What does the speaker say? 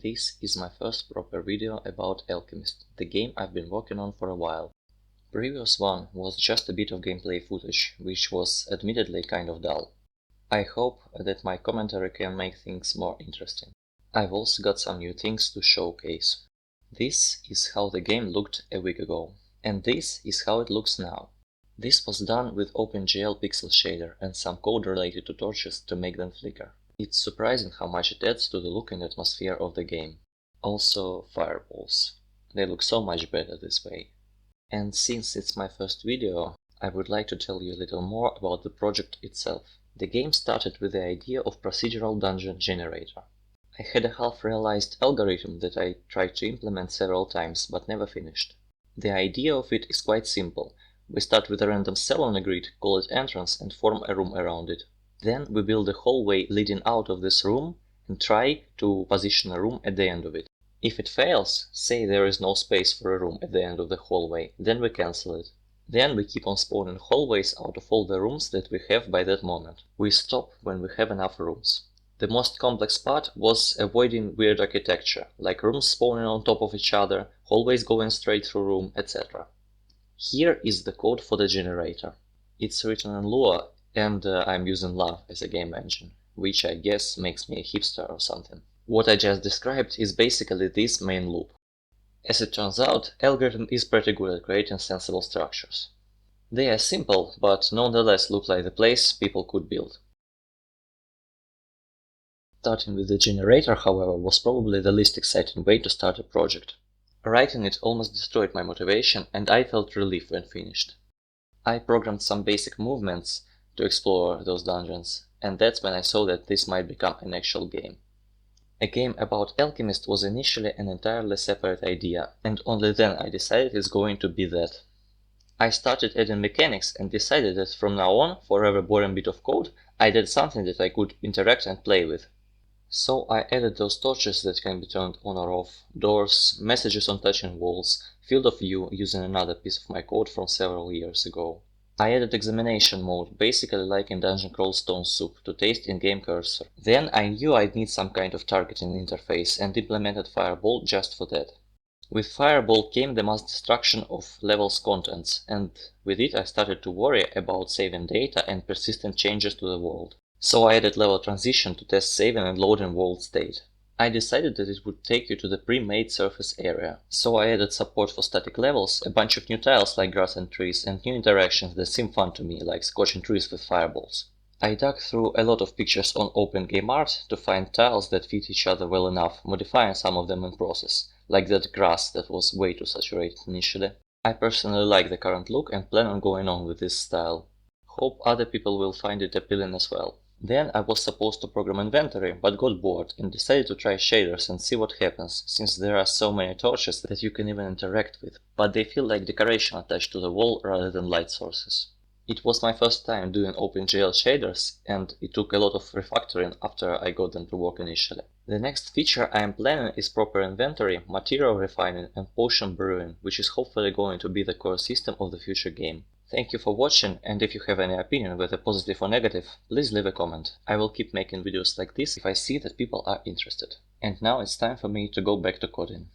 This is my first proper video about Alchemist, the game I've been working on for a while. Previous one was just a bit of gameplay footage, which was admittedly kind of dull. I hope that my commentary can make things more interesting. I've also got some new things to showcase. This is how the game looked a week ago, and this is how it looks now. This was done with OpenGL pixel shader and some code related to torches to make them flicker. It's surprising how much it adds to the look and atmosphere of the game. Also fireballs. They look so much better this way. And since it's my first video, I would like to tell you a little more about the project itself. The game started with the idea of procedural dungeon generator. I had a half-realized algorithm that I tried to implement several times but never finished. The idea of it is quite simple. We start with a random cell on a grid, call it entrance, and form a room around it. Then we build a hallway leading out of this room and try to position a room at the end of it. If it fails, say there is no space for a room at the end of the hallway, then we cancel it. Then we keep on spawning hallways out of all the rooms that we have by that moment. We stop when we have enough rooms. The most complex part was avoiding weird architecture, like rooms spawning on top of each other, hallways going straight through room, etc. Here is the code for the generator. It's written in Lua, and I'm using love as a game engine, which I guess makes me a hipster or something. What I just described is basically this main loop. As it turns out, algorithm is pretty good at creating sensible structures. They are simple, but nonetheless look like the place people could build. Starting with the generator, however, was probably the least exciting way to start a project. Writing it almost destroyed my motivation, and I felt relief when finished. I programmed some basic movements to explore those dungeons, and that's when I saw that this might become an actual game. A game about Alchemist was initially an entirely separate idea, and only then I decided it's going to be that. I started adding mechanics and decided that from now on, for every boring bit of code, I'd add something that I could interact and play with. So I added those torches that can be turned on or off, doors, messages on touching walls, field of view using another piece of my code from several years ago. I added examination mode, basically like in Dungeon Crawl Stone Soup, to taste in-game cursor. Then I knew I'd need some kind of targeting interface and implemented Fireball just for that. With Fireball came the mass destruction of levels' contents, and with it I started to worry about saving data and persistent changes to the world. So I added level transition to test saving and loading world state. I decided that it would take you to the pre-made surface area, so I added support for static levels, a bunch of new tiles like grass and trees, and new interactions that seem fun to me, like scorching trees with fireballs. I dug through a lot of pictures on OpenGameArt to find tiles that fit each other well enough, modifying some of them in process, like that grass that was way too saturated initially. I personally like the current look and plan on going on with this style. Hope other people will find it appealing as well. Then I was supposed to program inventory, but got bored and decided to try shaders and see what happens, since there are so many torches that you can even interact with, but they feel like decoration attached to the wall rather than light sources. It was my first time doing OpenGL shaders, and it took a lot of refactoring after I got them to work initially. The next feature I am planning is proper inventory, material refining, and potion brewing, which is hopefully going to be the core system of the future game. Thank you for watching, and if you have any opinion, whether positive or negative, please leave a comment. I will keep making videos like this if I see that people are interested. And now it's time for me to go back to coding.